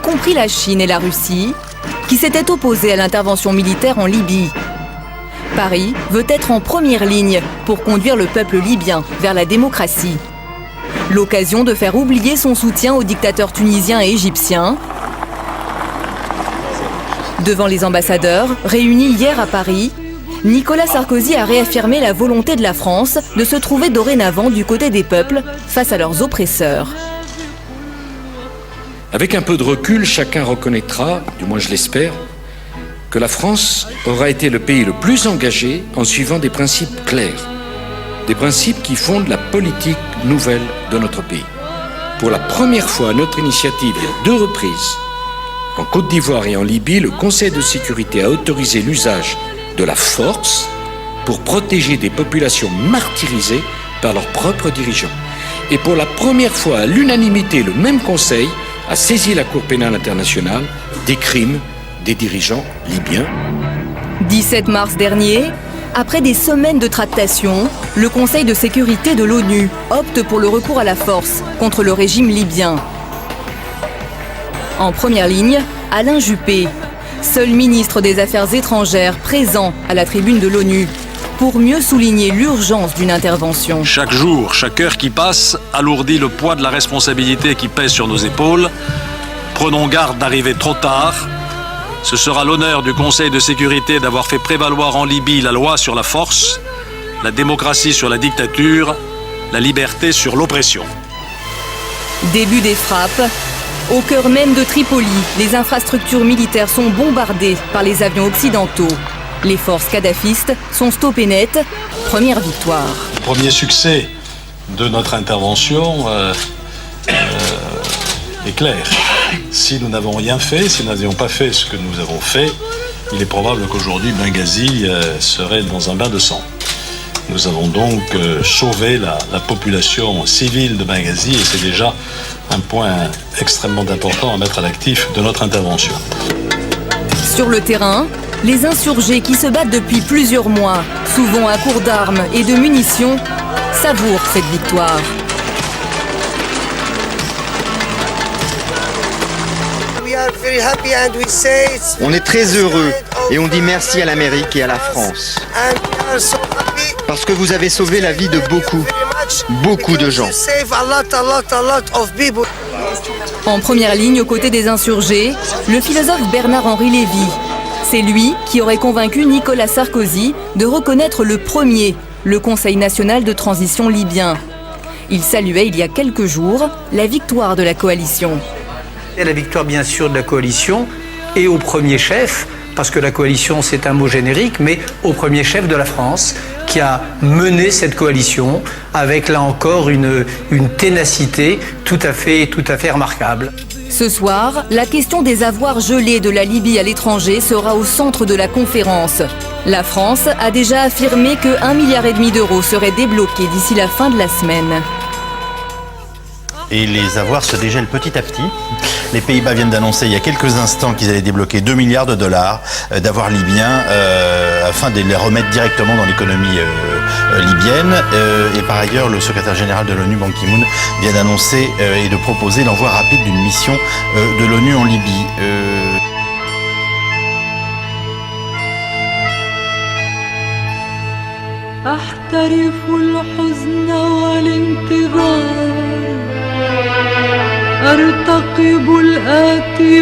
compris la Chine et la Russie, qui s'étaient opposées à l'intervention militaire en Libye. Paris veut être en première ligne pour conduire le peuple libyen vers la démocratie. L'occasion de faire oublier son soutien aux dictateurs tunisiens et égyptiens. Devant les ambassadeurs, réunis hier à Paris, Nicolas Sarkozy a réaffirmé la volonté de la France de se trouver dorénavant du côté des peuples face à leurs oppresseurs. Avec un peu de recul, chacun reconnaîtra, du moins je l'espère, que la France aura été le pays le plus engagé en suivant des principes clairs, des principes qui fondent la politique nouvelle de notre pays. Pour la première fois à notre initiative, il y a 2 reprises, en Côte d'Ivoire et en Libye, le Conseil de sécurité a autorisé l'usage de la force pour protéger des populations martyrisées par leurs propres dirigeants. Et pour la première fois à l'unanimité, le même Conseil a saisi la Cour pénale internationale des crimes des dirigeants libyens. 17 mars dernier, après des semaines de tractations, le Conseil de sécurité de l'ONU opte pour le recours à la force contre le régime libyen. En première ligne, Alain Juppé, seul ministre des Affaires étrangères présent à la tribune de l'ONU, pour mieux souligner l'urgence d'une intervention. Chaque jour, chaque heure qui passe alourdit le poids de la responsabilité qui pèse sur nos épaules. Prenons garde d'arriver trop tard. Ce sera l'honneur du Conseil de sécurité d'avoir fait prévaloir en Libye la loi sur la force, la démocratie sur la dictature, la liberté sur l'oppression. Début des frappes. Au cœur même de Tripoli, les infrastructures militaires sont bombardées par les avions occidentaux. Les forces kadhafistes sont stoppées net. Première victoire. Le premier succès de notre intervention est clair. Si nous n'avons rien fait, si nous n'avions pas fait ce que nous avons fait, il est probable qu'aujourd'hui Benghazi serait dans un bain de sang. Nous avons donc sauvé la population civile de Benghazi et c'est déjà un point extrêmement important à mettre à l'actif de notre intervention. Sur le terrain, les insurgés qui se battent depuis plusieurs mois, souvent à court d'armes et de munitions, savourent cette victoire. On est très heureux et on dit merci à l'Amérique et à la France. Parce que vous avez sauvé la vie de beaucoup de gens. En première ligne, aux côtés des insurgés, le philosophe Bernard-Henri Lévy. C'est lui qui aurait convaincu Nicolas Sarkozy de reconnaître le premier, le Conseil national de transition libyen. Il saluait il y a quelques jours la victoire de la coalition. La victoire bien sûr de la coalition et au premier chef, parce que la coalition c'est un mot générique, mais au premier chef de la France qui a mené cette coalition avec là encore une ténacité tout à fait remarquable. Ce soir, la question des avoirs gelés de la Libye à l'étranger sera au centre de la conférence. La France a déjà affirmé que 1,5 milliard d'euros seraient débloqués d'ici la fin de la semaine. Et les avoirs se dégèlent petit à petit. Les Pays-Bas viennent d'annoncer il y a quelques instants qu'ils allaient débloquer 2 milliards de dollars d'avoirs libyens afin de les remettre directement dans l'économie libyenne. Et par ailleurs, le secrétaire général de l'ONU, Ban Ki-moon, vient d'annoncer et de proposer l'envoi rapide d'une mission de l'ONU en Libye. أرتقب الآتي